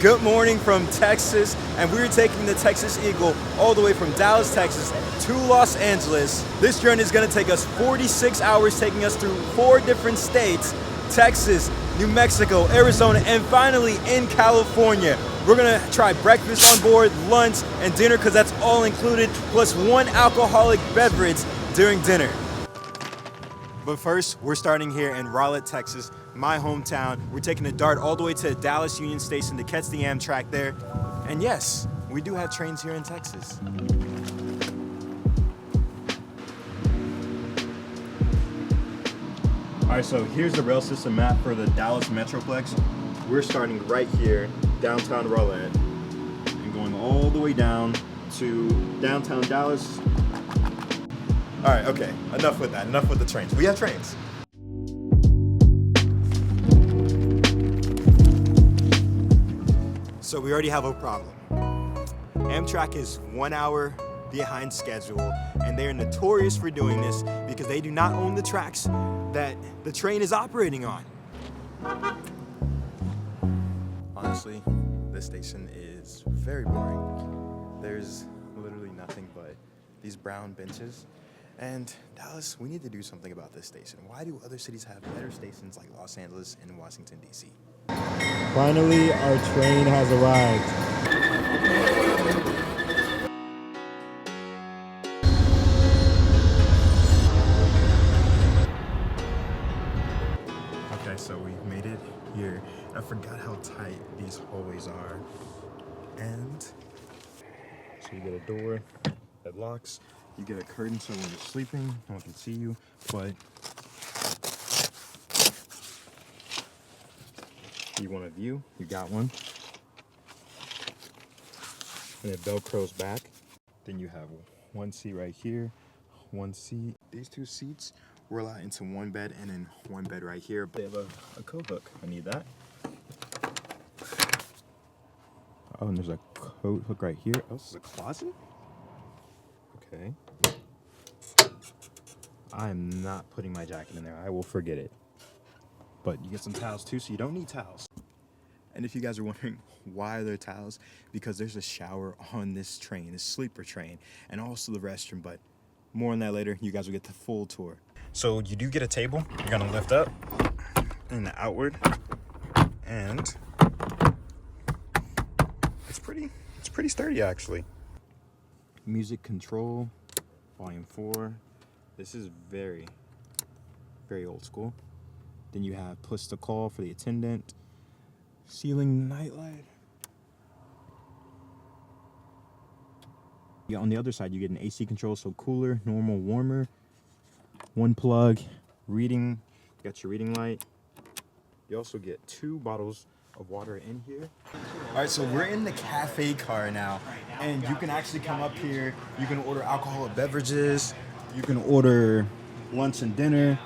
Good morning from Texas, and we're taking the Texas Eagle all the way from Dallas, Texas to Los Angeles. This journey is going to take us 46 hours, taking us through 4 different states: Texas, New Mexico, Arizona, and finally in California. We're going to try breakfast on board, lunch, and dinner because that's all included, plus 1 alcoholic beverage during dinner. But first, we're starting here in Raleigh, Texas, my hometown. We're taking a dart all the way to Dallas Union Station to catch the Amtrak there. And yes, we do have trains here in Texas. All right, so here's the rail system map for the Dallas Metroplex. We're starting right here, downtown Raleigh, and going all the way down to downtown Dallas. All right, okay, enough with that, enough with the trains. We have trains. So we already have a problem. Amtrak is 1 hour behind schedule, and they are notorious for doing this because they do not own the tracks that the train is operating on. Honestly, this station is very boring. There's literally nothing but these brown benches. And Dallas, we need to do something about this station. Why do other cities have better stations like Los Angeles and Washington, D.C.? Finally, our train has arrived. Okay, so we made it here. I forgot how tight these hallways are. And so you get a door that locks. You get a curtain so when you're sleeping, no one can see you, but you want a view, you got one. And it Velcros back. Then you have one seat right here, one seat. These 2 seats roll out into one bed and then one bed right here. They have a coat hook. I need that. Oh, and there's a coat hook right here. Oh, this is a closet? Okay. I'm not putting my jacket in there. I will forget it. But you get some towels too, so you don't need towels. And if you guys are wondering why are there towels, because there's a shower on this train, this sleeper train, and also the restroom, but more on that later. You guys will get the full tour. So you do get a table. You're gonna lift up and outward, and it's pretty sturdy actually. Music control, volume 4. This is very, very old school. Then you have push to call for the attendant. Ceiling nightlight. Yeah, on the other side you get an AC control, so cooler, normal, warmer. 1 plug, reading. You got your reading light. You also get 2 bottles of water in here. All right, so we're in the cafe car now, and you can actually come up here. You can order alcoholic beverages. You can order lunch and dinner.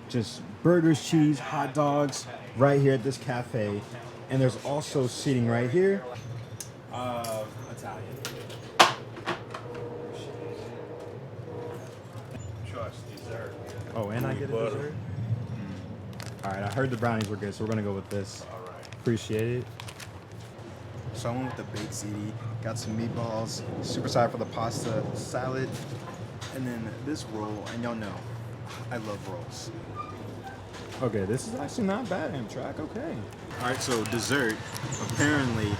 Just burgers, cheese, hot dogs right here at this cafe. And there's also seating right here. Italian. Dessert. Oh, and I get a dessert? All right, I heard the brownies were good, so we're gonna go with this. All right. Appreciate it. So I went with the baked ziti, got some meatballs, super sorry for the pasta, salad, and then this roll, and y'all know, I love rolls. Okay, this is actually not bad, Amtrak, okay. All right, so dessert. Apparently,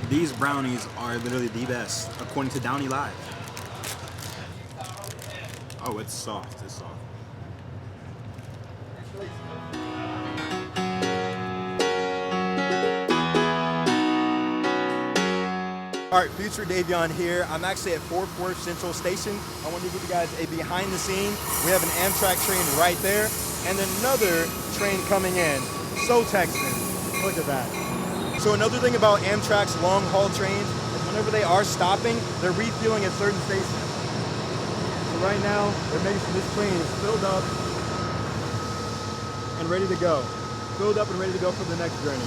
these brownies are literally the best, according to Downey Live. Oh, it's soft, it's soft. All right, future Davion here. I'm actually at Fort Worth Central Station. I want to give you guys a behind the scene. We have an Amtrak train right there, and another train coming in. So Texan, look at that. So another thing about Amtrak's long haul trains is whenever they are stopping, they're refueling at certain stations. So right now, they're making sure this train is filled up and ready to go. Filled up and ready to go for the next journey.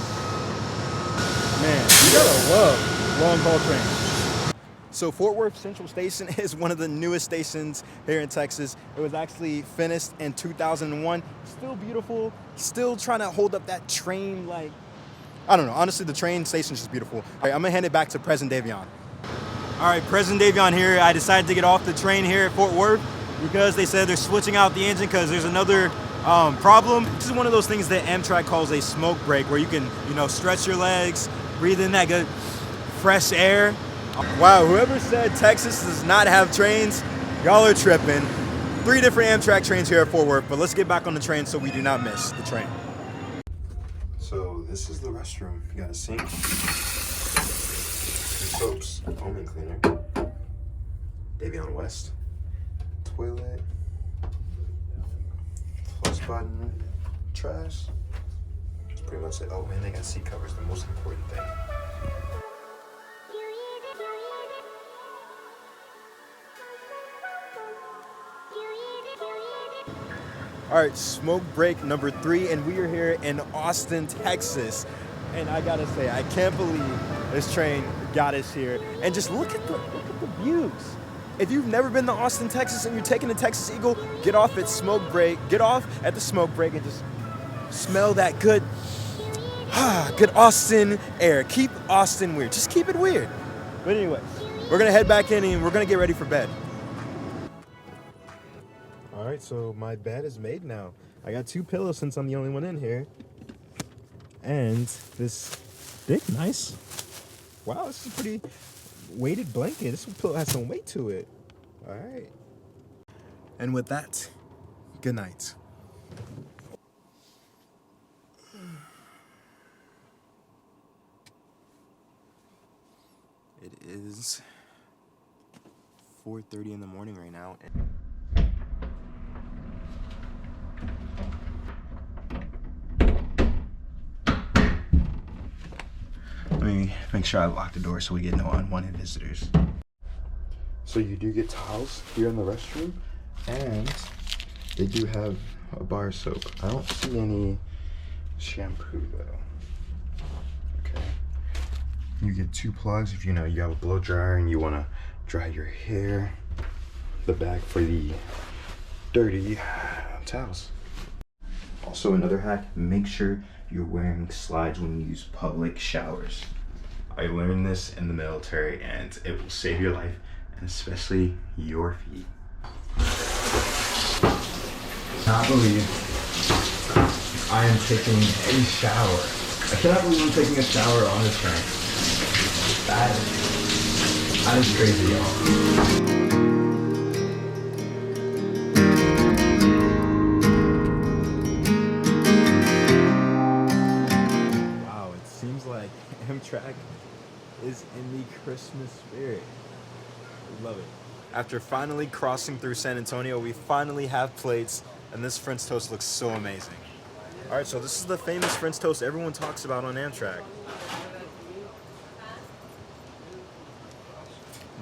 Man, you gotta love long haul train. So Fort Worth Central Station is one of the newest stations here in Texas. It was actually finished in 2001. Still beautiful, still trying to hold up that train like I don't know. Honestly, the train station is just beautiful. All right, I'm gonna hand it back to President Davion. All right, President Davion here. I decided to get off the train here at Fort Worth because they said they're switching out the engine because there's another problem. This is one of those things that Amtrak calls a smoke break, where you can, stretch your legs, breathe in that good fresh air. Wow, whoever said Texas does not have trains, y'all are tripping. 3 different Amtrak trains here at Fort Worth, but let's get back on the train so we do not miss the train. So this is the restroom. You got a sink, soaps, foaming cleaner, Davion West, toilet, flush button, trash. That's pretty much it. Oh, and they got seat covers, the most important thing. All right, smoke break number 3, and we are here in Austin, Texas. And I gotta say, I can't believe this train got us here. And just look at the views. If you've never been to Austin, Texas, and you're taking the Texas Eagle, get off at the smoke break and just smell that good Austin air. Keep Austin weird. Just keep it weird. But anyway, we're gonna head back in and we're gonna get ready for bed. All right, so my bed is made now. I got 2 pillows since I'm the only one in here. And this thick, nice. Wow, this is a pretty weighted blanket. This pillow has some weight to it. All right. And with that, good night. It is 4:30 in the morning right now. Let me make sure I lock the door so we get no unwanted visitors. So you do get towels here in the restroom, and they do have a bar soap. I don't see any shampoo though. Okay. You get 2 plugs if you have a blow dryer and you want to dry your hair. The bag for the dirty towels. Also, another hack, make sure you're wearing slides when you use public showers. I learned this in the military and it will save your life, and especially your feet. I cannot believe I am taking a shower. I cannot believe I'm taking a shower on this train. That is crazy, y'all. Amtrak is in the Christmas spirit. We love it. After finally crossing through San Antonio, we finally have plates, and this French toast looks so amazing. All right, so this is the famous French toast everyone talks about on Amtrak.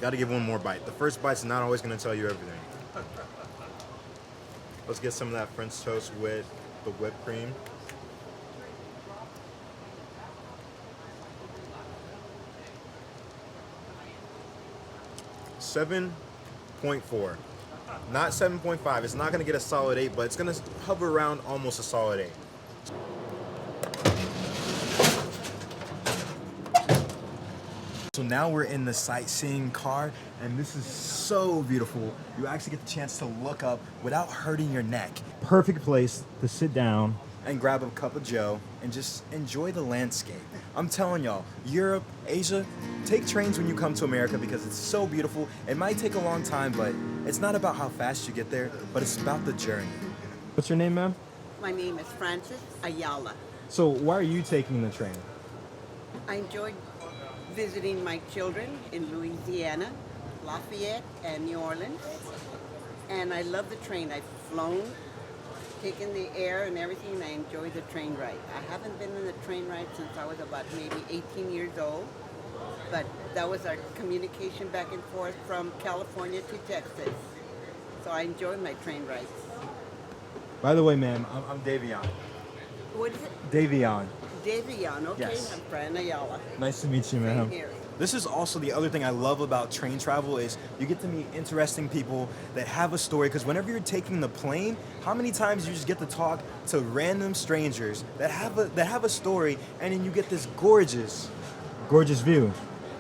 Got to give one more bite. The first bite's not always going to tell you everything. Let's get some of that French toast with the whipped cream. .4, not 7.5. It's not going to get a solid 8, but it's going to hover around almost a solid 8. So now we're in the sightseeing car, and this is so beautiful. You actually get the chance to look up without hurting your neck. Perfect place to sit down and grab a cup of joe and just enjoy the landscape. I'm telling y'all, Europe, Asia, take trains when you come to America because it's so beautiful. It might take a long time, but it's not about how fast you get there, but it's about the journey. What's your name, ma'am? My name is Frances Ayala. So why are you taking the train? I enjoyed visiting my children in Louisiana, Lafayette, and New Orleans. And I love the train. I've flown, taken the air and everything, and I enjoy the train ride. I haven't been in a train ride since I was about maybe 18 years old, but that was our communication back and forth from California to Texas. So I enjoy my train rides. By the way, ma'am, I'm Davion. What is it? Davion. Davion, okay. Yes. I'm Fran Ayala. Nice to meet you, ma'am. Same here. This is also the other thing I love about train travel is you get to meet interesting people that have a story. Because whenever you're taking the plane, how many times you just get to talk to random strangers that have a story, and then you get this gorgeous view.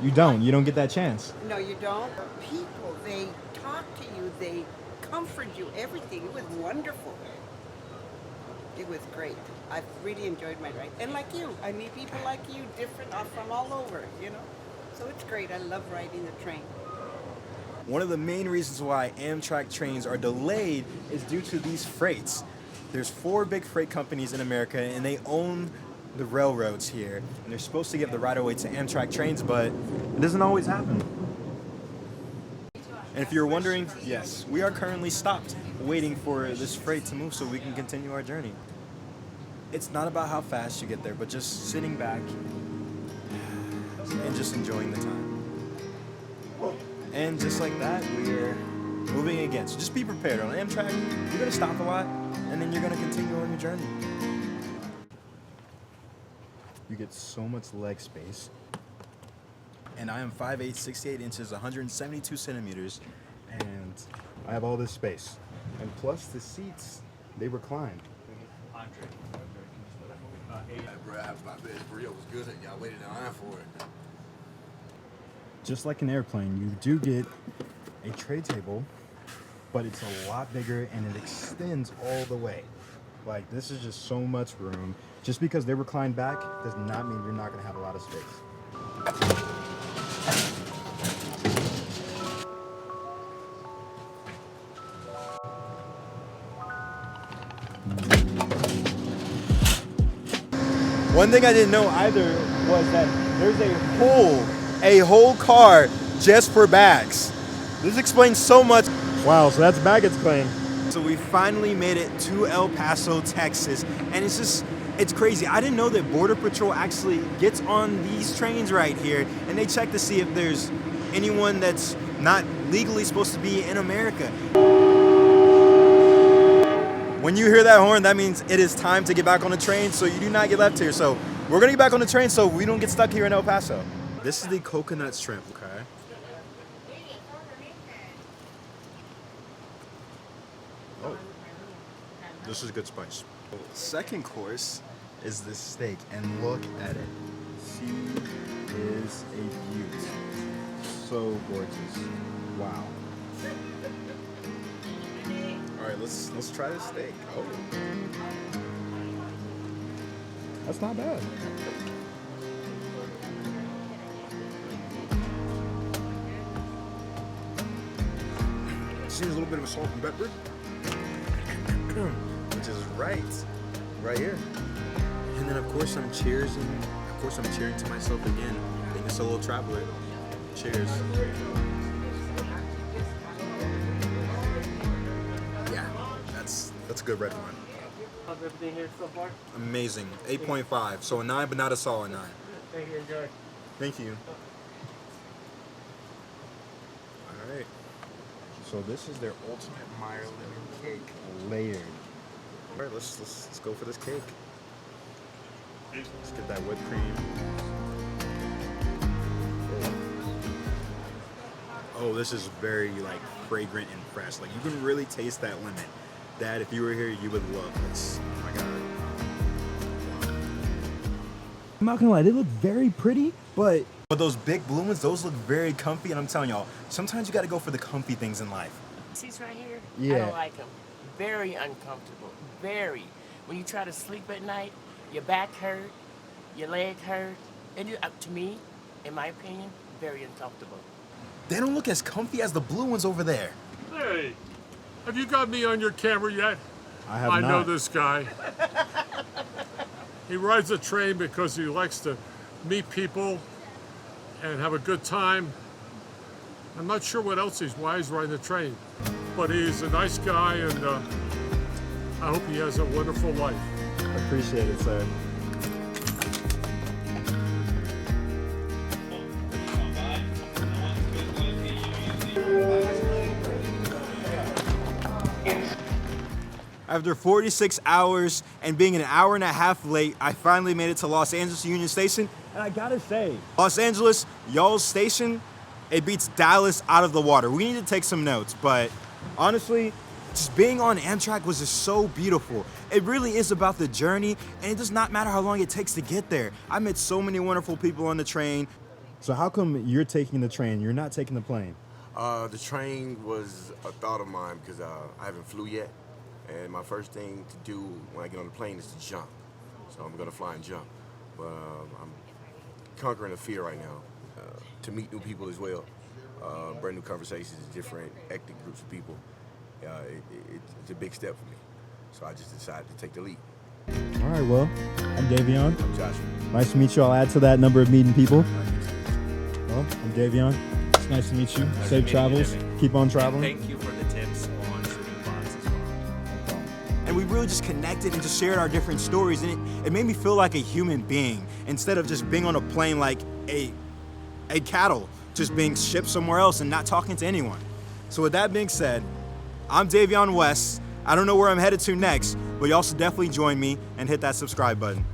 You don't get that chance. No, you don't. People, they talk to you, they comfort you, everything. It was wonderful. It was great. I've really enjoyed my ride. And like you, I meet people like you, different, from all over, you know? So it's great. I love riding the train. One of the main reasons why Amtrak trains are delayed is due to these freights. There's 4 big freight companies in America, and they own the railroads here. And they're supposed to give the right-of-way to Amtrak trains, but it doesn't always happen. And if you're wondering, yes, we are currently stopped waiting for this freight to move so we can continue our journey. It's not about how fast you get there, but just sitting back and just enjoying the time. And just like that, we're moving again. So just be prepared. On Amtrak, you're going to stop a lot, and then you're going to continue on your journey. You get so much leg space. And I am 5'8", 68 inches, 172 centimeters, and I have all this space. And plus the seats, they recline. My bed real was good, and y'all waited in line for it. Just like an airplane, you do get a tray table, but it's a lot bigger and it extends all the way. Like, this is just so much room. Just because they recline back does not mean you're not going to have a lot of space. One thing I didn't know either was that there's a whole car just for bags. This explains so much. Wow, so that's baggage claim. So we finally made it to El Paso, Texas, and it's crazy. I didn't know that Border Patrol actually gets on these trains right here, and they check to see if there's anyone that's not legally supposed to be in America. When you hear that horn, that means it is time to get back on the train, so you do not get left here. So we're gonna get back on the train so we don't get stuck here in El Paso. This is the coconut shrimp, okay? Oh, this is good spice. Second course is this steak, and look at it. She is a beaut. So gorgeous. Wow. All right, let's try this steak. Oh, That's not bad. see a little bit of salt and pepper, which is right here. And then of course I'm cheering to myself again, being a solo traveler. Cheers. Yeah, that's a good red wine. How's everything here so far? Amazing. 8.5. So a 9, but not a solid 9. Thank you, enjoy. Thank you. All right. So this is their ultimate Meyer lemon cake, layered. All right, let's go for this cake. Let's get that whipped cream. Oh, this is very like fragrant and fresh. Like you can really taste that lemon. Dad, if you were here, you would love this. Oh my God. I'm not gonna lie, they look very pretty, but those big blue ones, those look very comfy. And I'm telling y'all, sometimes you gotta go for the comfy things in life. Seats right here, Yeah. I don't like them. Very uncomfortable, very. When you try to sleep at night, your back hurt, your leg hurt. And to me, in my opinion, very uncomfortable. They don't look as comfy as the blue ones over there. Hey, have you got me on your camera yet? I have I not. know this guy. He rides a train because he likes to meet people and have a good time. I'm not sure what else why he's riding the train, but he's a nice guy, and I hope he has a wonderful life. Appreciate it, sir. After 46 hours and being an hour and a half late, I finally made it to Los Angeles Union Station. And I gotta say, Los Angeles, y'all's station, it beats Dallas out of the water. We need to take some notes, but honestly, just being on Amtrak was just so beautiful. It really is about the journey, and it does not matter how long it takes to get there. I met so many wonderful people on the train. So how come you're taking the train? You're not taking the plane? The train was a thought of mine because I haven't flew yet. And my first thing to do when I get on the plane is to jump. So I'm gonna fly and jump. But I'm conquering a fear right now to meet new people as well. Brand new conversations, different ethnic groups of people. It's a big step for me. So I just decided to take the leap. All right, well, I'm Davion. I'm Joshua. Nice to meet you. I'll add to that number of meeting people. Well, I'm Davion. It's nice to meet you. Safe travels. Keep on traveling. Thank you for the tips on shooting bots as well. And we really just connected and just shared our different stories, and it made me feel like a human being instead of just being on a plane like a cattle, just being shipped somewhere else and not talking to anyone. So with that being said, I'm Davion West. I don't know where I'm headed to next, but y'all should definitely join me and hit that subscribe button.